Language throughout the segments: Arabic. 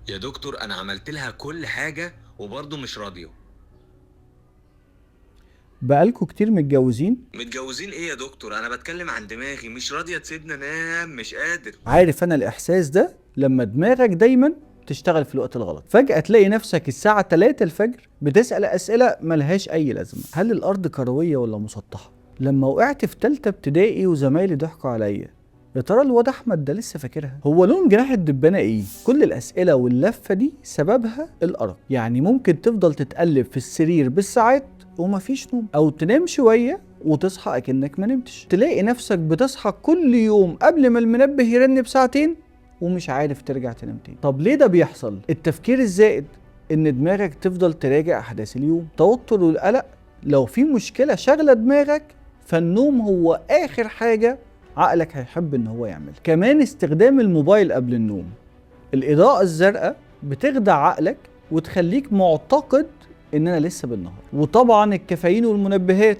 يا دكتور انا عملت لها كل حاجة وبرضه مش راضية. بقالكوا كتير متجوزين؟ متجوزين ايه يا دكتور؟ انا بتكلم عن دماغي، مش راضية تسيبني انام، مش قادر. عارف انا الاحساس ده لما دماغك دايما تشتغل في الوقت الغلط، فجأة تلاقي نفسك الساعة 3 الفجر بتسأل أسئلة ملهاش أي لازمة. هل الأرض كروية ولا مسطحة؟ لما وقعت في تالتة ابتدائي وزمايلي ضحكوا عليا، يا ترى الواد أحمد ده لسه فاكرها؟ هو لون جناح الدبانة إيه؟ كل الأسئلة واللفة دي سببها الأرق. يعني ممكن تفضل تتقلب في السرير بالساعات ومفيش نوم، أو تنام شوية وتصحى أكنك ما نمتش. تلاقي نفسك بتصحى كل يوم قبل ما المنبه يرن بساعتين ومش عارف ترجع تنام تاني. طب ليه ده بيحصل؟ التفكير الزائد، ان دماغك تفضل تراجع احداث اليوم، توتر والقلق. لو في مشكلة شاغلة دماغك فالنوم هو اخر حاجة عقلك هيحب ان هو يعمل. كمان استخدام الموبايل قبل النوم، الاضاءة الزرقاء بتخدع عقلك وتخليك معتقد ان انا لسه بالنهار. وطبعا الكافيين والمنبهات،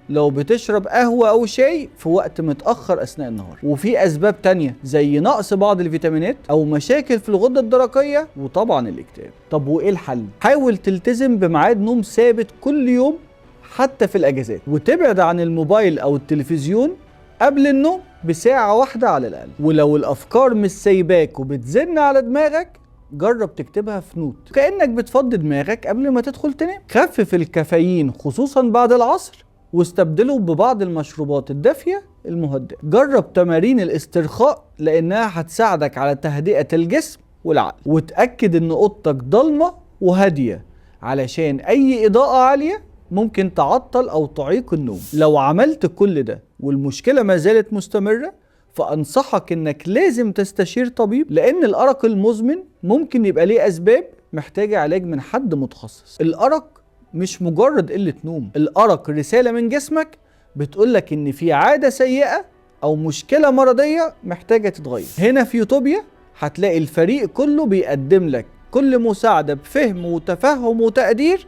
لو بتشرب قهوة أو شاي في وقت متأخر أثناء النهار. وفي أسباب تانية زي نقص بعض الفيتامينات أو مشاكل في الغدة الدرقية، وطبعا الاكتئاب. طب وإيه الحل؟ حاول تلتزم بميعاد نوم ثابت كل يوم حتى في الأجازات، وتبعد عن الموبايل أو التلفزيون قبل النوم بساعة واحدة على الأقل. ولو الأفكار مش سايباك وبتزن على دماغك، جرب تكتبها في نوت كأنك بتفضي دماغك قبل ما تدخل تنام. خفف الكافيين خصوصا بعد العصر واستبدله ببعض المشروبات الدافية المهدئة. جرب تمارين الاسترخاء لأنها هتساعدك على تهدئة الجسم والعقل. وتأكد إن أوضتك ضلمة وهادية علشان أي إضاءة عالية ممكن تعطل أو تعيق النوم. لو عملت كل ده والمشكلة ما زالت مستمرة، فأنصحك إنك لازم تستشير طبيب، لأن الأرق المزمن ممكن يبقى ليه أسباب محتاجة علاج من حد متخصص. الأرق مش مجرد قلة نوم، الأرق رسالة من جسمك بتقولك إن في عادة سيئة أو مشكلة مرضية محتاجة تتغير. هنا في يوتوبيا هتلاقي الفريق كله بيقدم لك كل مساعدة بفهم وتفهم وتقدير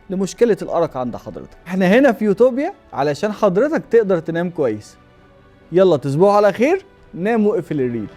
لمشكلة الأرق عند حضرتك. احنا هنا في يوتوبيا علشان حضرتك تقدر تنام كويس. يلا تصبحوا على خير، نام واقفل الريد.